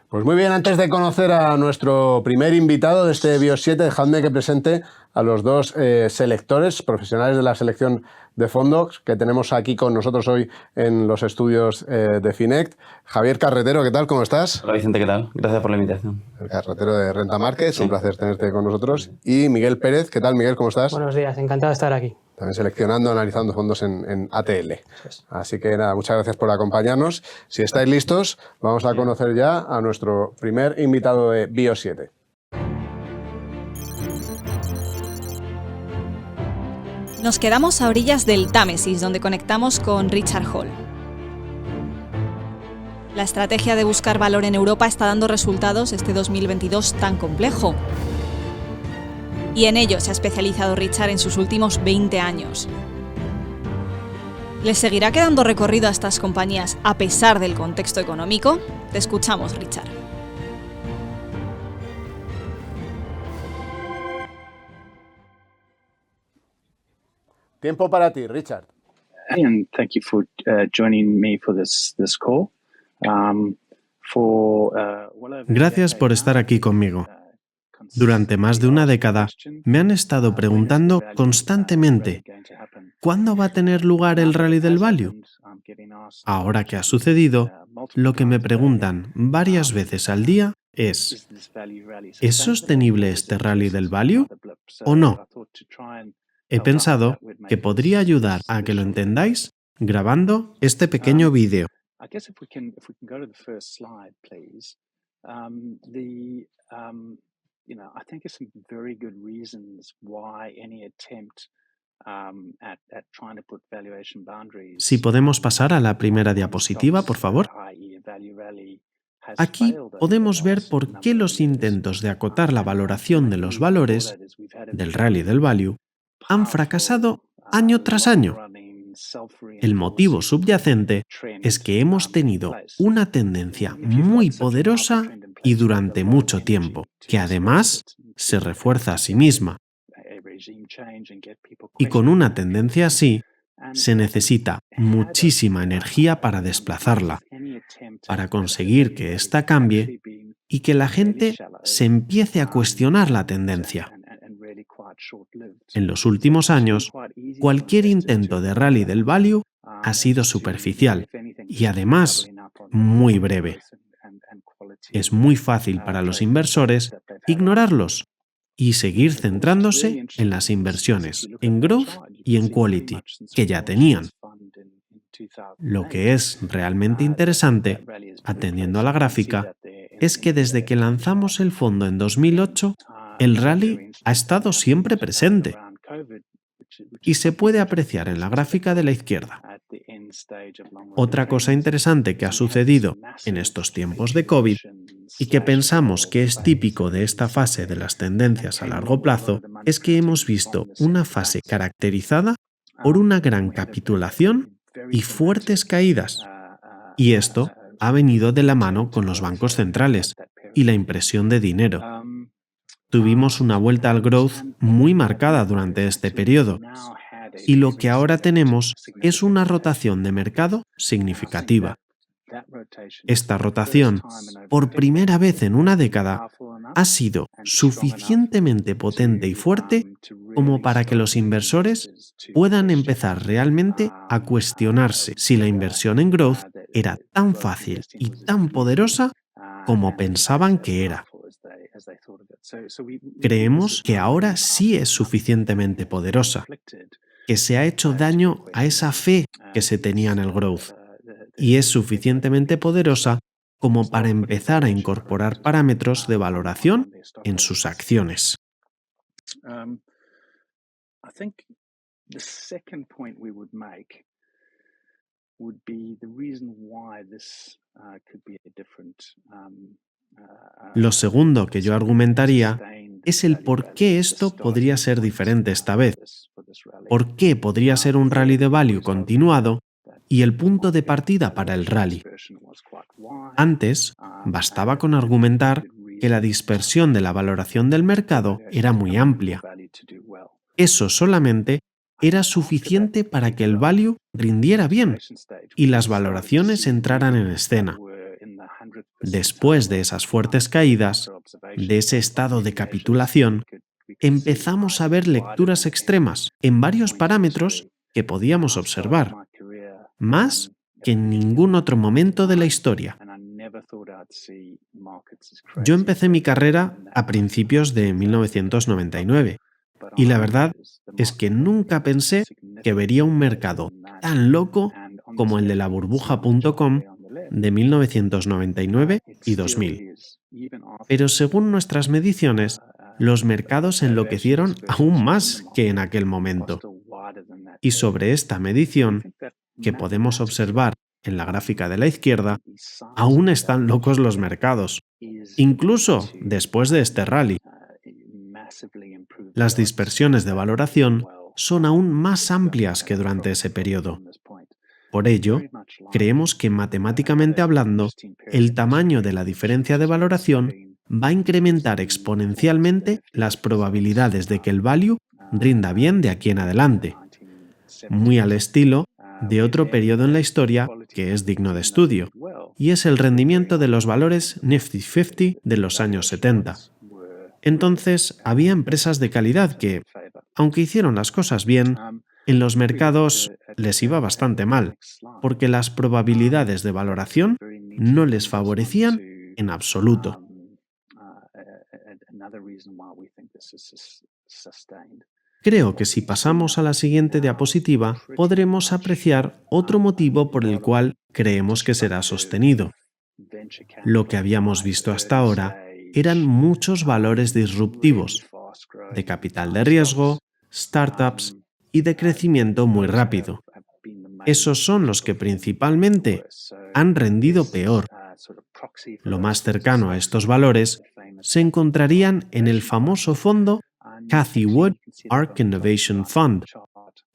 Pues muy bien, antes de conocer a nuestro primer invitado de este BIOS 7, dejadme que presente a los dos selectores, profesionales de la selección de fondos que tenemos aquí con nosotros hoy en los estudios de Finect. Javier Carretero, ¿qué tal? ¿Cómo estás? Hola Vicente, ¿qué tal? Gracias por la invitación. El Carretero de Renta Markets, un placer tenerte con nosotros. Y Miguel Pérez, ¿qué tal, Miguel? ¿Cómo estás? Buenos días, encantado de estar aquí. También seleccionando, analizando fondos en ATL. Así que nada, muchas gracias por acompañarnos. Si estáis listos, vamos a conocer ya a nuestro primer invitado de BIOS 7. Nos quedamos a orillas del Támesis, donde conectamos con Richard Hall. La estrategia de buscar valor en Europa está dando resultados este 2022 tan complejo. Y en ello se ha especializado Richard en sus últimos 20 años. ¿Les seguirá quedando recorrido a estas compañías a pesar del contexto económico? Te escuchamos, Richard. Tiempo para ti, Richard. And thank you for joining me for this call. Gracias por estar aquí conmigo. Durante más de una década me han estado preguntando constantemente ¿cuándo va a tener lugar el rally del value? Ahora que ha sucedido, lo que me preguntan varias veces al día es ¿es sostenible este rally del value o no? He pensado que podría ayudar a que lo entendáis grabando este pequeño vídeo. I think there's some very good reasons why any attempt at trying to put valuation boundaries. Si podemos pasar a la primera diapositiva, por favor. Aquí podemos ver por qué los intentos de acotar la valoración de los valores del rally del value han fracasado año tras año. El motivo subyacente es que hemos tenido una tendencia muy poderosa y durante mucho tiempo, que además se refuerza a sí misma. Y con una tendencia así, se necesita muchísima energía para desplazarla, para conseguir que ésta cambie y que la gente se empiece a cuestionar la tendencia. En los últimos años, cualquier intento de rally del value ha sido superficial y además muy breve. Es muy fácil para los inversores ignorarlos y seguir centrándose en las inversiones, en growth y en quality, que ya tenían. Lo que es realmente interesante, atendiendo a la gráfica, es que desde que lanzamos el fondo en 2008, el rally ha estado siempre presente y se puede apreciar en la gráfica de la izquierda. Otra cosa interesante que ha sucedido en estos tiempos de COVID y que pensamos que es típico de esta fase de las tendencias a largo plazo es que hemos visto una fase caracterizada por una gran capitulación y fuertes caídas. Y esto ha venido de la mano con los bancos centrales y la impresión de dinero. Tuvimos una vuelta al growth muy marcada durante este periodo y lo que ahora tenemos es una rotación de mercado significativa. Esta rotación, por primera vez en una década, ha sido suficientemente potente y fuerte como para que los inversores puedan empezar realmente a cuestionarse si la inversión en growth era tan fácil y tan poderosa como pensaban que era. Creemos que ahora sí es suficientemente poderosa, que se ha hecho daño a esa fe que se tenía en el growth y es suficientemente poderosa como para empezar a incorporar parámetros de valoración en sus acciones. Lo segundo que yo argumentaría es el por qué esto podría ser diferente esta vez. ¿Por qué podría ser un rally de value continuado y el punto de partida para el rally? Antes, bastaba con argumentar que la dispersión de la valoración del mercado era muy amplia. Eso solamente era suficiente para que el value rindiera bien y las valoraciones entraran en escena. Después de esas fuertes caídas, de ese estado de capitulación, empezamos a ver lecturas extremas en varios parámetros que podíamos observar, más que en ningún otro momento de la historia. Yo empecé mi carrera a principios de 1999 y la verdad es que nunca pensé que vería un mercado tan loco como el de la burbuja.com de 1999 y 2000. Pero según nuestras mediciones, los mercados enloquecieron aún más que en aquel momento. Y sobre esta medición, que podemos observar en la gráfica de la izquierda, aún están locos los mercados, incluso después de este rally. Las dispersiones de valoración son aún más amplias que durante ese periodo. Por ello, creemos que matemáticamente hablando, el tamaño de la diferencia de valoración va a incrementar exponencialmente las probabilidades de que el value rinda bien de aquí en adelante, muy al estilo de otro periodo en la historia que es digno de estudio, y es el rendimiento de los valores Nifty 50 de los años 70. Entonces, había empresas de calidad que, aunque hicieron las cosas bien, en los mercados les iba bastante mal, porque las probabilidades de valoración no les favorecían en absoluto. Creo que si pasamos a la siguiente diapositiva, podremos apreciar otro motivo por el cual creemos que será sostenido. Lo que habíamos visto hasta ahora eran muchos valores disruptivos, de capital de riesgo, startups y de crecimiento muy rápido. Esos son los que principalmente han rendido peor. Lo más cercano a estos valores se encontrarían en el famoso fondo Cathie Wood ARK Innovation Fund,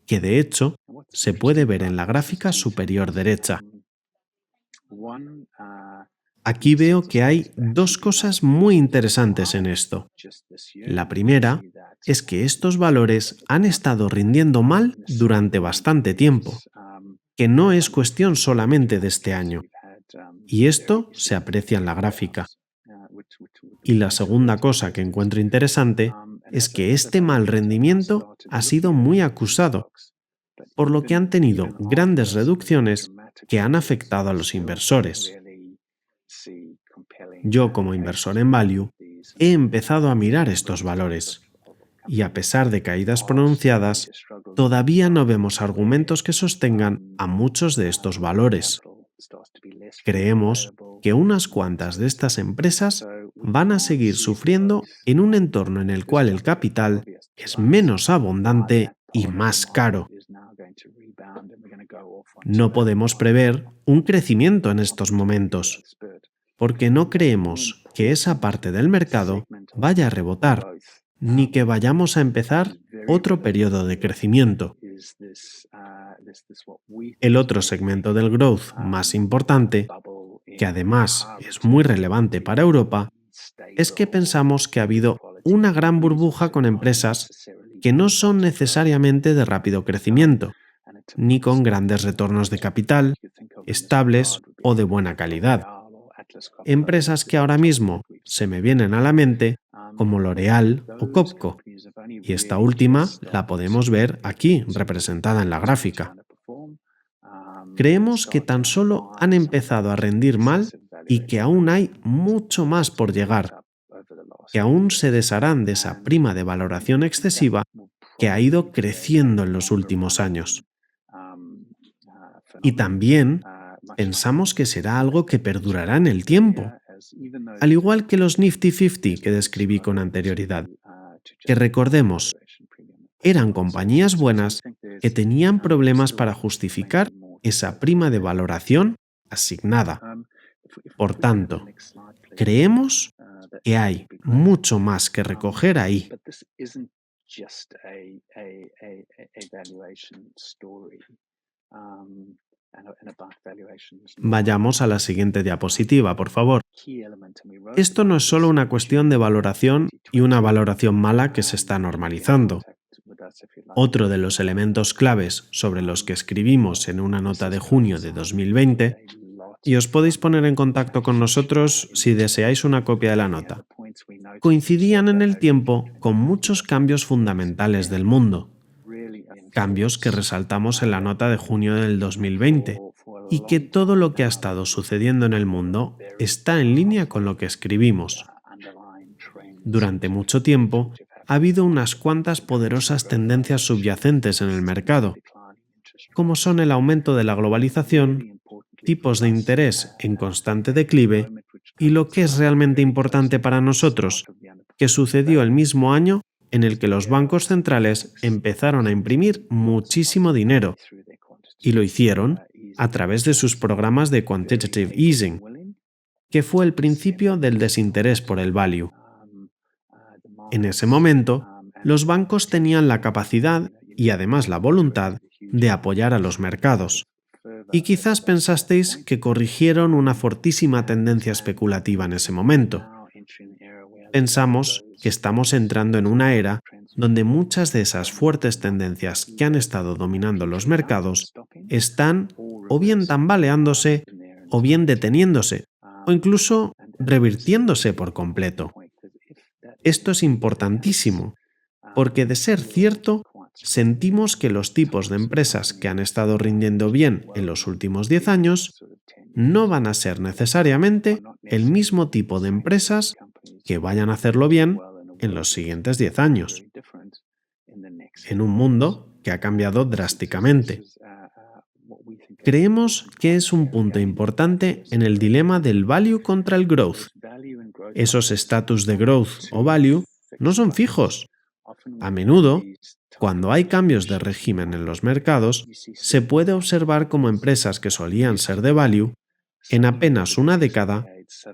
que de hecho se puede ver en la gráfica superior derecha. Aquí veo que hay dos cosas muy interesantes en esto. La primera es que estos valores han estado rindiendo mal durante bastante tiempo, que no es cuestión solamente de este año. Y esto se aprecia en la gráfica. Y la segunda cosa que encuentro interesante es que este mal rendimiento ha sido muy acusado, por lo que han tenido grandes reducciones que han afectado a los inversores. Yo, como inversor en value, he empezado a mirar estos valores y, a pesar de caídas pronunciadas, todavía no vemos argumentos que sostengan a muchos de estos valores. Creemos que unas cuantas de estas empresas van a seguir sufriendo en un entorno en el cual el capital es menos abundante y más caro. No podemos prever un crecimiento en estos momentos, porque no creemos que esa parte del mercado vaya a rebotar, ni que vayamos a empezar otro periodo de crecimiento. El otro segmento del growth más importante, que además es muy relevante para Europa, es que pensamos que ha habido una gran burbuja con empresas que no son necesariamente de rápido crecimiento, ni con grandes retornos de capital, estables o de buena calidad. Empresas que ahora mismo se me vienen a la mente como L'Oréal o Copco, y esta última la podemos ver aquí representada en la gráfica. Creemos que tan solo han empezado a rendir mal y que aún hay mucho más por llegar, que aún se desharán de esa prima de valoración excesiva que ha ido creciendo en los últimos años. Y también pensamos que será algo que perdurará en el tiempo, al igual que los Nifty 50 que describí con anterioridad, que recordemos, eran compañías buenas que tenían problemas para justificar esa prima de valoración asignada. Por tanto, creemos que hay mucho más que recoger ahí. Vayamos a la siguiente diapositiva, por favor. Esto no es solo una cuestión de valoración y una valoración mala que se está normalizando. Otro de los elementos claves sobre los que escribimos en una nota de junio de 2020 y os podéis poner en contacto con nosotros si deseáis una copia de la nota. Coincidían en el tiempo con muchos cambios fundamentales del mundo, cambios que resaltamos en la nota de junio del 2020, y que todo lo que ha estado sucediendo en el mundo está en línea con lo que escribimos. Durante mucho tiempo ha habido unas cuantas poderosas tendencias subyacentes en el mercado, como son el aumento de la globalización, tipos de interés en constante declive y lo que es realmente importante para nosotros, que sucedió el mismo año en el que los bancos centrales empezaron a imprimir muchísimo dinero, y lo hicieron a través de sus programas de quantitative easing, que fue el principio del desinterés por el value. En ese momento, los bancos tenían la capacidad y además la voluntad de apoyar a los mercados. Y quizás pensasteis que corrigieron una fortísima tendencia especulativa en ese momento. Pensamos que estamos entrando en una era donde muchas de esas fuertes tendencias que han estado dominando los mercados están o bien tambaleándose, o bien deteniéndose, o incluso revirtiéndose por completo. Esto es importantísimo, porque de ser cierto, sentimos que los tipos de empresas que han estado rindiendo bien en los últimos 10 años no van a ser necesariamente el mismo tipo de empresas que vayan a hacerlo bien en los siguientes 10 años, en un mundo que ha cambiado drásticamente. Creemos que es un punto importante en el dilema del value contra el growth. Esos estatus de growth o value no son fijos. A menudo, cuando hay cambios de régimen en los mercados, se puede observar cómo empresas que solían ser de value, en apenas una década,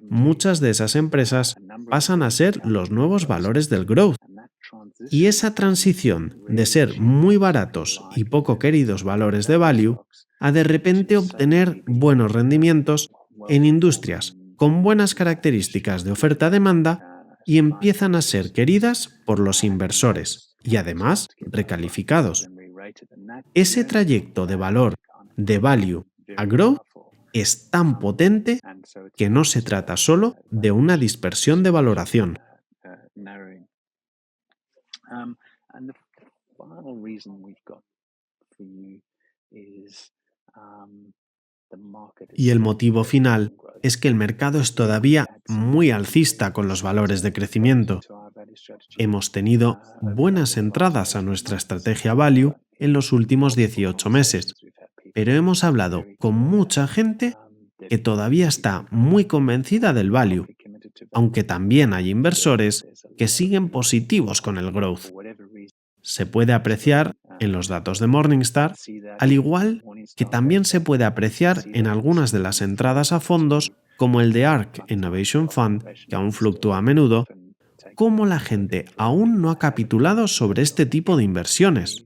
muchas de esas empresas pasan a ser los nuevos valores del growth. Y esa transición de ser muy baratos y poco queridos valores de value a de repente obtener buenos rendimientos en industrias con buenas características de oferta-demanda y empiezan a ser queridas por los inversores y además recalificados. Ese trayecto de valor de value a growth es tan potente que no se trata solo de una dispersión de valoración. Y el motivo final es que el mercado es todavía muy alcista con los valores de crecimiento. Hemos tenido buenas entradas a nuestra estrategia value en los últimos 18 meses, pero hemos hablado con mucha gente que todavía está muy convencida del value, aunque también hay inversores que siguen positivos con el growth. Se puede apreciar en los datos de Morningstar, al igual que también se puede apreciar en algunas de las entradas a fondos como el de ARK Innovation Fund, que aún fluctúa a menudo, cómo la gente aún no ha capitulado sobre este tipo de inversiones.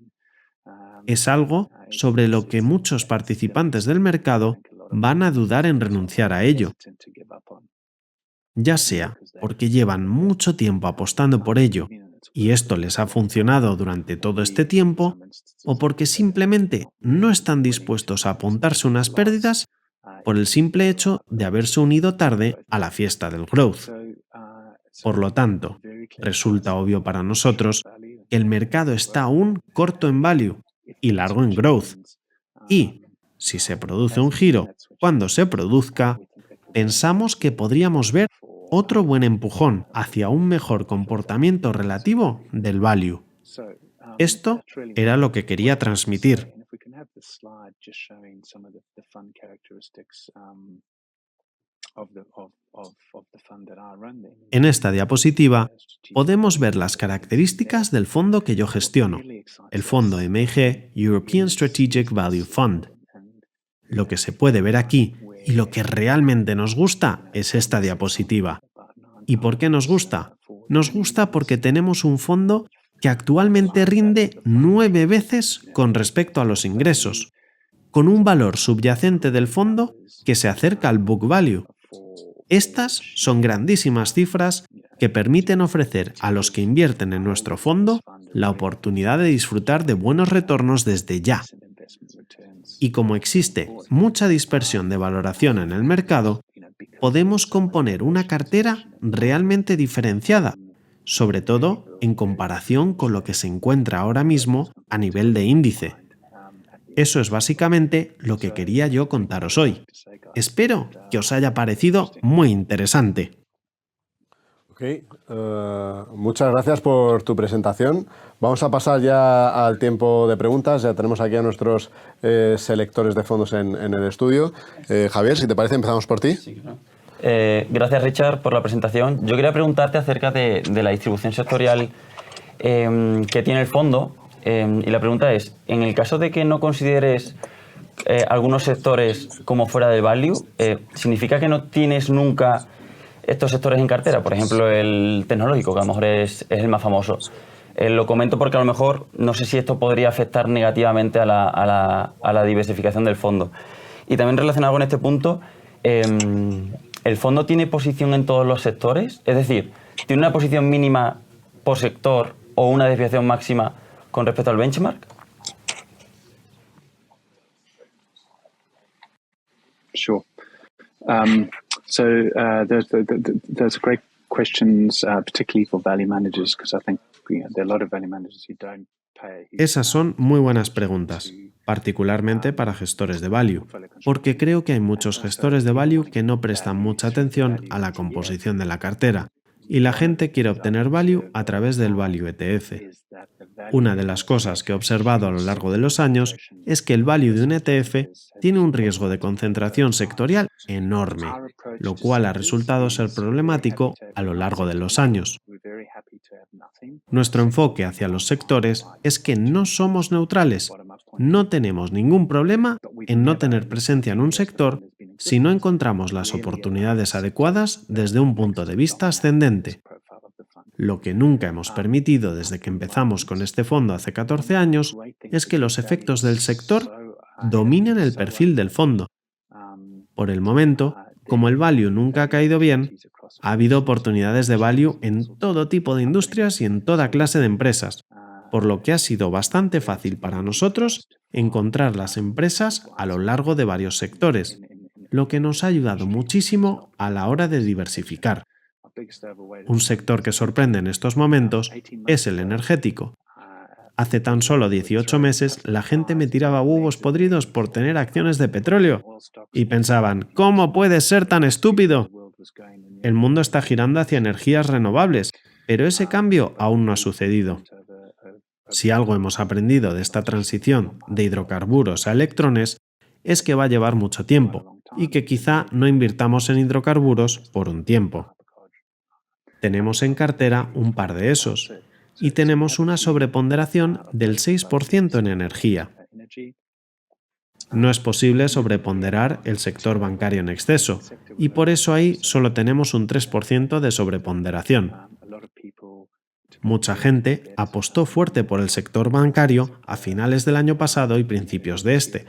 Es algo sobre lo que muchos participantes del mercado van a dudar en renunciar a ello, ya sea porque llevan mucho tiempo apostando por ello y esto les ha funcionado durante todo este tiempo, o porque simplemente no están dispuestos a apuntarse unas pérdidas por el simple hecho de haberse unido tarde a la fiesta del growth. Por lo tanto, resulta obvio para nosotros que el mercado está aún corto en value y largo en growth. Y, si se produce un giro, cuando se produzca, pensamos que podríamos ver otro buen empujón hacia un mejor comportamiento relativo del value. Esto era lo que quería transmitir. En esta diapositiva podemos ver las características del fondo que yo gestiono, el fondo MIG European Strategic Value Fund. Lo que se puede ver aquí y lo que realmente nos gusta es esta diapositiva. ¿Y por qué nos gusta? Nos gusta porque tenemos un fondo que actualmente rinde 9 veces con respecto a los ingresos, con un valor subyacente del fondo que se acerca al book value. Estas son grandísimas cifras que permiten ofrecer a los que invierten en nuestro fondo la oportunidad de disfrutar de buenos retornos desde ya. Y como existe mucha dispersión de valoración en el mercado, podemos componer una cartera realmente diferenciada, sobre todo en comparación con lo que se encuentra ahora mismo a nivel de índice. Eso es básicamente lo que quería yo contaros hoy. Espero que os haya parecido muy interesante. Ok, muchas gracias por tu presentación. Vamos a pasar ya al tiempo de preguntas. Ya tenemos aquí a nuestros selectores de fondos en el estudio. Javier, si te parece, empezamos por ti. Sí, claro. Gracias, Richard, por la presentación. Yo quería preguntarte acerca de la distribución sectorial que tiene el fondo. Y la pregunta es, en el caso de que no consideres algunos sectores como fuera del value, ¿significa que no tienes nunca estos sectores en cartera? Por ejemplo, el tecnológico, que a lo mejor es el más famoso. Lo comento porque a lo mejor no sé si esto podría afectar negativamente a la diversificación del fondo. Y también relacionado con este punto, ¿el fondo tiene posición en todos los sectores? Es decir, ¿tiene una posición mínima por sector o una desviación máxima con respecto al benchmark? Sure. Those are great questions, particularly for value managers, because I think there are a lot of value managers who don't pay. Esas son muy buenas preguntas, particularmente para gestores de value, porque creo que hay muchos gestores de value que no prestan mucha atención a la composición de la cartera, y la gente quiere obtener value a través del value ETF. Una de las cosas que he observado a lo largo de los años es que el value de un ETF tiene un riesgo de concentración sectorial enorme, lo cual ha resultado ser problemático a lo largo de los años. Nuestro enfoque hacia los sectores es que no somos neutrales. No tenemos ningún problema en no tener presencia en un sector si no encontramos las oportunidades adecuadas desde un punto de vista ascendente. Lo que nunca hemos permitido desde que empezamos con este fondo hace 14 años es que los efectos del sector dominen el perfil del fondo. Por el momento, como el value nunca ha caído bien, ha habido oportunidades de value en todo tipo de industrias y en toda clase de empresas, por lo que ha sido bastante fácil para nosotros encontrar las empresas a lo largo de varios sectores, lo que nos ha ayudado muchísimo a la hora de diversificar. Un sector que sorprende en estos momentos es el energético. Hace tan solo 18 meses la gente me tiraba huevos podridos por tener acciones de petróleo y pensaban, ¿cómo puedes ser tan estúpido? El mundo está girando hacia energías renovables, pero ese cambio aún no ha sucedido. Si algo hemos aprendido de esta transición de hidrocarburos a electrones es que va a llevar mucho tiempo y que quizá no invirtamos en hidrocarburos por un tiempo. Tenemos en cartera un par de esos y tenemos una sobreponderación del 6% en energía. No es posible sobreponderar el sector bancario en exceso y por eso ahí solo tenemos un 3% de sobreponderación. Mucha gente apostó fuerte por el sector bancario a finales del año pasado y principios de este,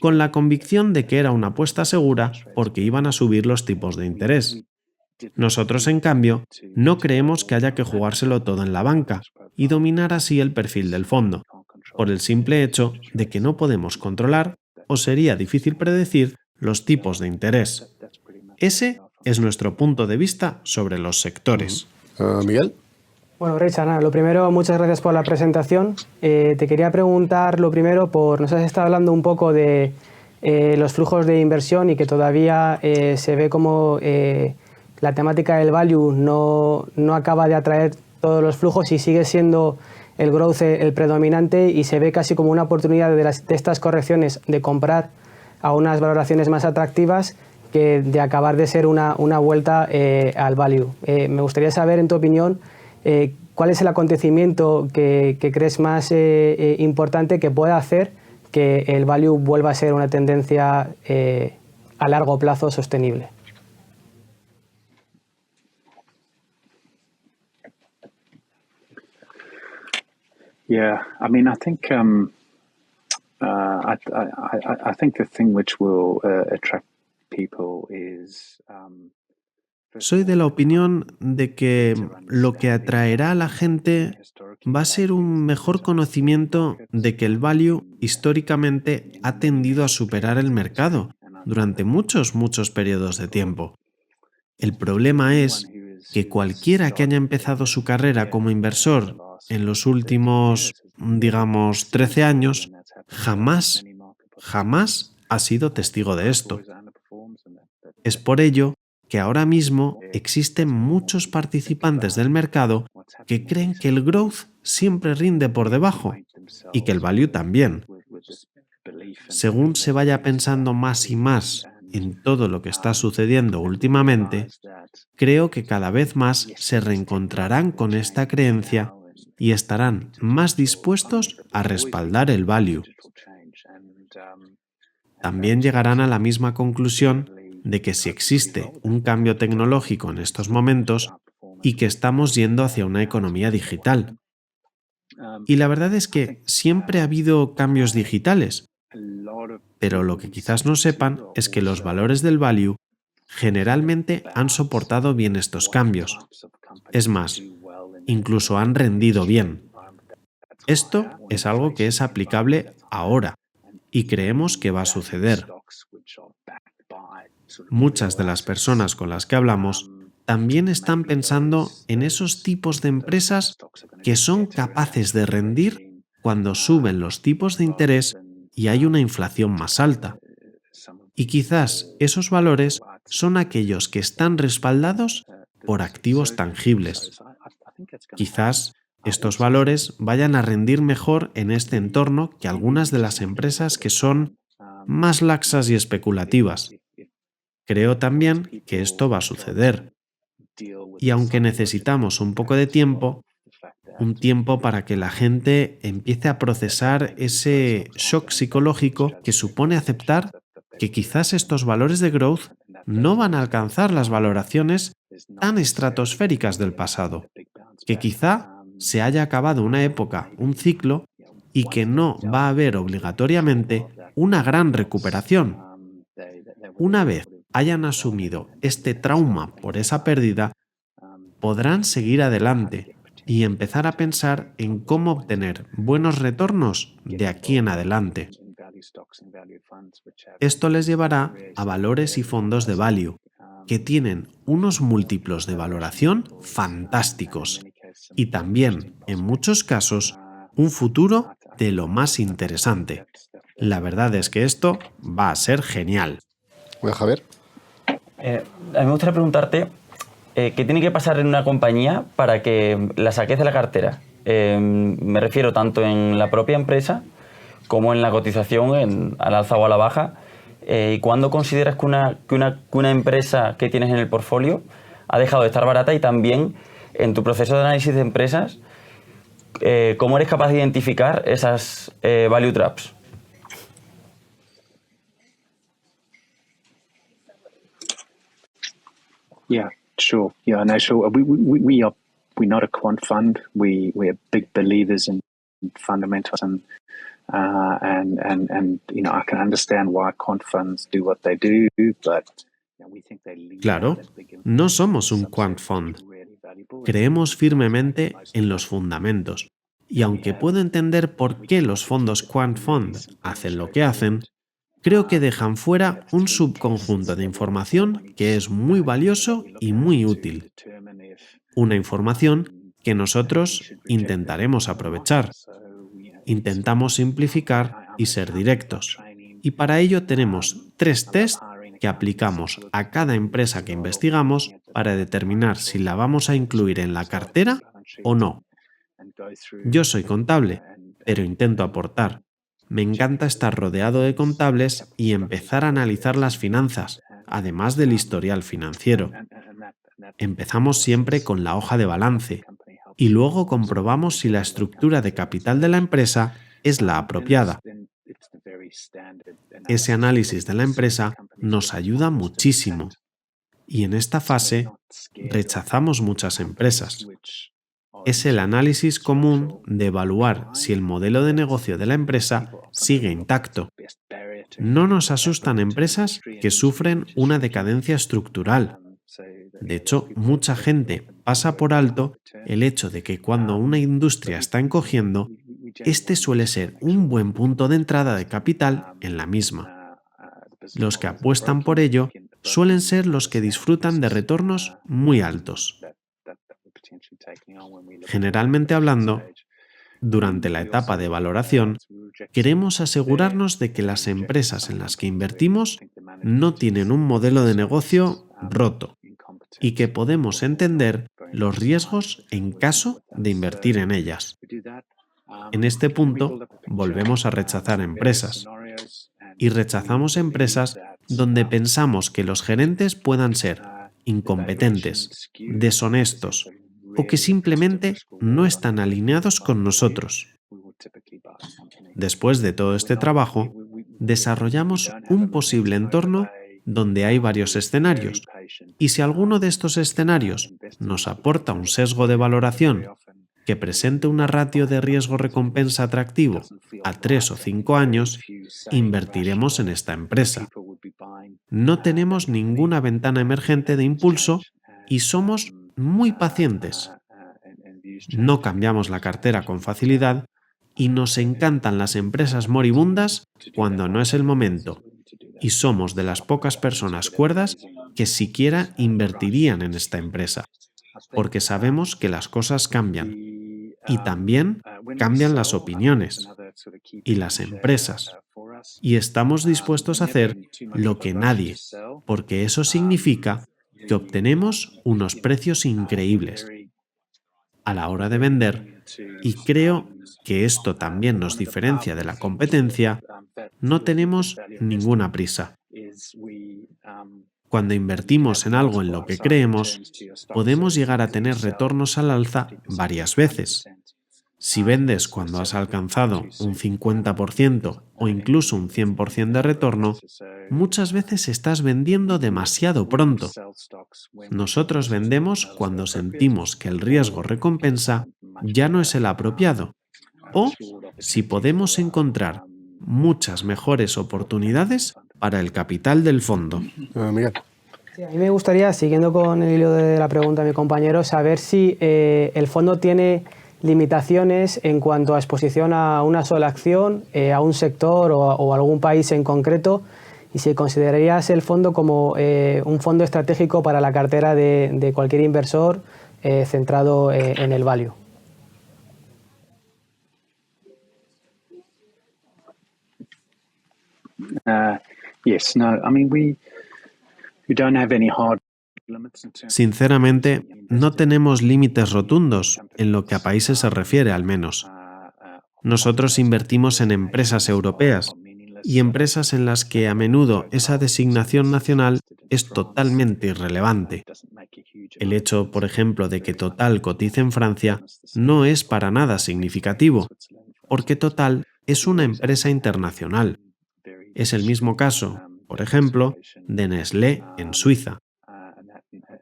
con la convicción de que era una apuesta segura porque iban a subir los tipos de interés. Nosotros, en cambio, no creemos que haya que jugárselo todo en la banca y dominar así el perfil del fondo, por el simple hecho de que no podemos controlar o sería difícil predecir los tipos de interés. Ese es nuestro punto de vista sobre los sectores. Miguel. Bueno, Richard, lo primero, muchas gracias por la presentación. Te quería preguntar lo primero nos has estado hablando un poco de los flujos de inversión y que todavía se ve como la temática del value no acaba de atraer todos los flujos y sigue siendo el growth el predominante y se ve casi como una oportunidad de estas correcciones de comprar a unas valoraciones más atractivas que de acabar de ser una vuelta al value. Me gustaría saber, en tu opinión, ¿cuál es el acontecimiento que crees más importante que pueda hacer que el value vuelva a ser una tendencia a largo plazo sostenible? Yeah, I mean, I think I think the thing which will attract people is. Soy de la opinión de que lo que atraerá a la gente va a ser un mejor conocimiento de que el value históricamente ha tendido a superar el mercado durante muchos periodos de tiempo. El problema es que cualquiera que haya empezado su carrera como inversor en los últimos, digamos, 13 años, jamás ha sido testigo de esto. Es por ello que ahora mismo existen muchos participantes del mercado que creen que el growth siempre rinde por debajo y que el value también. Según se vaya pensando más y más en todo lo que está sucediendo últimamente, creo que cada vez más se reencontrarán con esta creencia y estarán más dispuestos a respaldar el value. También llegarán a la misma conclusión de que si existe un cambio tecnológico en estos momentos y que estamos yendo hacia una economía digital. Y la verdad es que siempre ha habido cambios digitales, pero lo que quizás no sepan es que los valores del value generalmente han soportado bien estos cambios. Es más, incluso han rendido bien. Esto es algo que es aplicable ahora y creemos que va a suceder. Muchas de las personas con las que hablamos también están pensando en esos tipos de empresas que son capaces de rendir cuando suben los tipos de interés y hay una inflación más alta. Y quizás esos valores son aquellos que están respaldados por activos tangibles. Quizás estos valores vayan a rendir mejor en este entorno que algunas de las empresas que son más laxas y especulativas. Creo también que esto va a suceder. Y aunque necesitamos un poco de tiempo, un tiempo para que la gente empiece a procesar ese shock psicológico que supone aceptar que quizás estos valores de growth no van a alcanzar las valoraciones tan estratosféricas del pasado, que quizá se haya acabado una época, un ciclo, y que no va a haber obligatoriamente una gran recuperación. Una vez hayan asumido este trauma por esa pérdida, podrán seguir adelante y empezar a pensar en cómo obtener buenos retornos de aquí en adelante. Esto les llevará a valores y fondos de value, que tienen unos múltiplos de valoración fantásticos y también, en muchos casos, un futuro de lo más interesante. La verdad es que esto va a ser genial. Bueno, Javier. A mí me gustaría preguntarte qué tiene que pasar en una compañía para que la saques de la cartera. Me refiero tanto en la propia empresa como en la cotización al alza o a la baja. ¿Y cuándo consideras que una empresa que tienes en el portfolio ha dejado de estar barata? Y también en tu proceso de análisis de empresas, ¿cómo eres capaz de identificar esas value traps? Yeah, sure. Yeah, no, sure. We're not a quant fund. We're big believers in fundamentals, and I can understand why quant funds do what they do, but we think they leave. Claro, no somos un quant fund. Creemos firmemente en los fundamentos. Y aunque puedo entender por qué los fondos quant fund hacen lo que hacen, creo que dejan fuera un subconjunto de información que es muy valioso y muy útil. Una información que nosotros intentaremos aprovechar. Intentamos simplificar y ser directos. Y para ello tenemos 3 tests que aplicamos a cada empresa que investigamos para determinar si la vamos a incluir en la cartera o no. Yo soy contable, pero intento aportar. Me encanta estar rodeado de contables y empezar a analizar las finanzas, además del historial financiero. Empezamos siempre con la hoja de balance y luego comprobamos si la estructura de capital de la empresa es la apropiada. Ese análisis de la empresa nos ayuda muchísimo y en esta fase rechazamos muchas empresas. Es el análisis común de evaluar si el modelo de negocio de la empresa sigue intacto. No nos asustan empresas que sufren una decadencia estructural. De hecho, mucha gente pasa por alto el hecho de que cuando una industria está encogiendo, este suele ser un buen punto de entrada de capital en la misma. Los que apuestan por ello suelen ser los que disfrutan de retornos muy altos. Generalmente hablando, durante la etapa de valoración, queremos asegurarnos de que las empresas en las que invertimos no tienen un modelo de negocio roto y que podemos entender los riesgos en caso de invertir en ellas. En este punto, volvemos a rechazar empresas. Y rechazamos empresas donde pensamos que los gerentes puedan ser incompetentes, deshonestos o que simplemente no están alineados con nosotros. Después de todo este trabajo, desarrollamos un posible entorno donde hay varios escenarios, y si alguno de estos escenarios nos aporta un sesgo de valoración que presente una ratio de riesgo-recompensa atractivo a 3 o 5 años, invertiremos en esta empresa. No tenemos ninguna ventana emergente de impulso y somos muy pacientes. No cambiamos la cartera con facilidad y nos encantan las empresas moribundas cuando no es el momento, y somos de las pocas personas cuerdas que siquiera invertirían en esta empresa, porque sabemos que las cosas cambian y también cambian las opiniones y las empresas, y estamos dispuestos a hacer lo que nadie, porque eso significa que obtenemos unos precios increíbles a la hora de vender, y creo que esto también nos diferencia de la competencia. No tenemos ninguna prisa. Cuando invertimos en algo en lo que creemos, podemos llegar a tener retornos al alza varias veces. Si vendes cuando has alcanzado un 50% o incluso un 100% de retorno, muchas veces estás vendiendo demasiado pronto. Nosotros vendemos cuando sentimos que el riesgo-recompensa ya no es el apropiado, o si podemos encontrar muchas mejores oportunidades para el capital del fondo. Miguel. Sí, a mí me gustaría, siguiendo con el hilo de la pregunta de mi compañero, saber si el fondo tiene limitaciones en cuanto a exposición a una sola acción, a un sector o algún país en concreto, y si considerarías el fondo como un fondo estratégico para la cartera de cualquier inversor centrado en el value. Yes, no, I mean, we don't have any hard limits in terms of Sinceramente, no tenemos límites rotundos en lo que a países se refiere, al menos. Nosotros invertimos en empresas europeas y empresas en las que a menudo esa designación nacional es totalmente irrelevante. El hecho, por ejemplo, de que Total cotice en Francia no es para nada significativo, porque Total es una empresa internacional. Es el mismo caso, por ejemplo, de Nestlé en Suiza.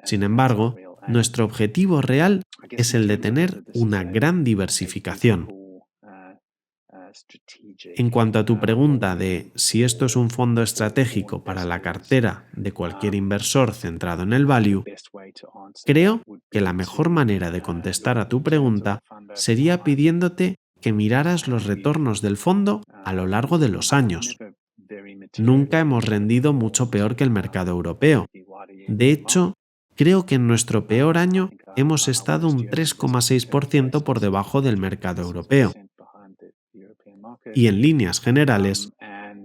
Sin embargo, nuestro objetivo real es el de tener una gran diversificación. En cuanto a tu pregunta de si esto es un fondo estratégico para la cartera de cualquier inversor centrado en el value, creo que la mejor manera de contestar a tu pregunta sería pidiéndote que miraras los retornos del fondo a lo largo de los años. Nunca hemos rendido mucho peor que el mercado europeo. De hecho, creo que en nuestro peor año hemos estado un 3,6% por debajo del mercado europeo. Y en líneas generales,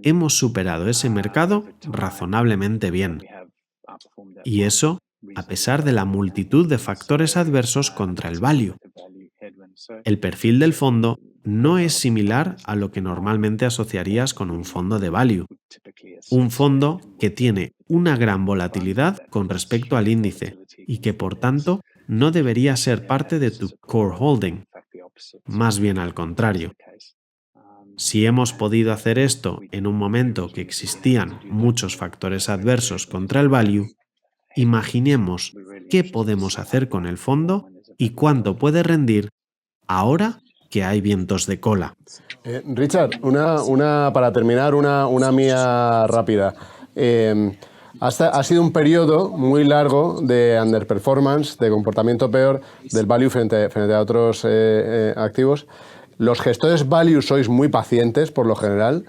hemos superado ese mercado razonablemente bien. Y eso a pesar de la multitud de factores adversos contra el value. El perfil del fondo no es similar a lo que normalmente asociarías con un fondo de value. Un fondo que tiene una gran volatilidad con respecto al índice y que, por tanto, no debería ser parte de tu core holding. Más bien al contrario. Si hemos podido hacer esto en un momento que existían muchos factores adversos contra el value, imaginemos qué podemos hacer con el fondo y cuánto puede rendir ahora que hay vientos de cola. Richard, para terminar, una mía rápida. Ha sido un periodo muy largo de underperformance, de comportamiento peor del value frente a otros activos. Los gestores value sois muy pacientes, por lo general,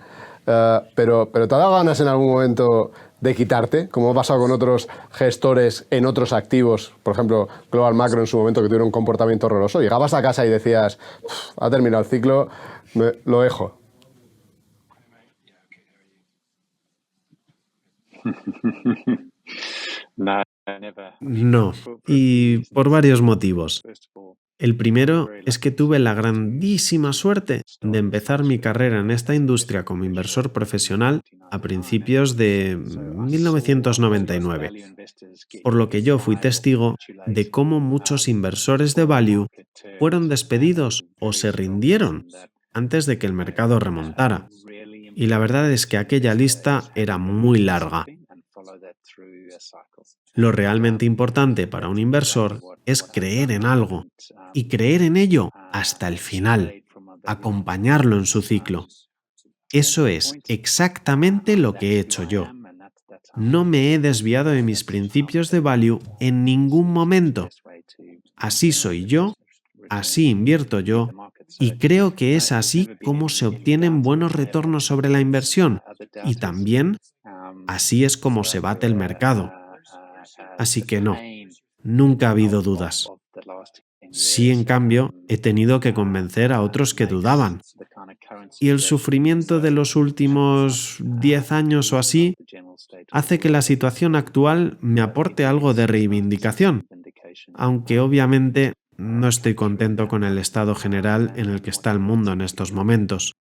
pero ¿te ha dado ganas en algún momento de quitarte, como ha pasado con otros gestores en otros activos? Por ejemplo, Global Macro en su momento, que tuvieron un comportamiento horroroso. Llegabas a casa y decías, ha terminado el ciclo, lo dejo. No, y por varios motivos. El primero es que tuve la grandísima suerte de empezar mi carrera en esta industria como inversor profesional a principios de 1999, por lo que yo fui testigo de cómo muchos inversores de value fueron despedidos o se rindieron antes de que el mercado remontara. Y la verdad es que aquella lista era muy larga. Lo realmente importante para un inversor es creer en algo y creer en ello hasta el final, acompañarlo en su ciclo. Eso es exactamente lo que he hecho yo. No me he desviado de mis principios de value en ningún momento. Así soy yo, así invierto yo, y creo que es así como se obtienen buenos retornos sobre la inversión, y también así es como se bate el mercado. Así que no, nunca ha habido dudas. Sí, en cambio, he tenido que convencer a otros que dudaban. Y el sufrimiento de los últimos 10 años o así hace que la situación actual me aporte algo de reivindicación, aunque obviamente no estoy contento con el estado general en el que está el mundo en estos momentos.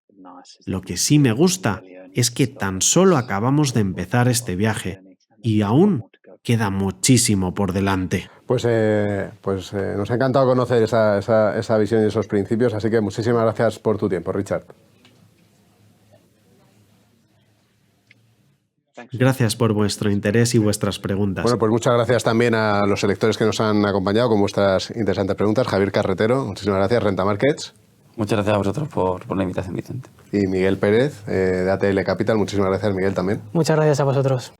Lo que sí me gusta es que tan solo acabamos de empezar este viaje y aún queda muchísimo por delante. Pues nos ha encantado conocer esa visión y esos principios, así que muchísimas gracias por tu tiempo, Richard. Gracias por vuestro interés y vuestras preguntas. Bueno, pues muchas gracias también a los electores que nos han acompañado con vuestras interesantes preguntas. Javier Carretero, muchísimas gracias, Renta Markets. Muchas gracias a vosotros por la invitación, Vicente. Y Miguel Pérez, de ATL Capital, muchísimas gracias, Miguel, también. Muchas gracias a vosotros.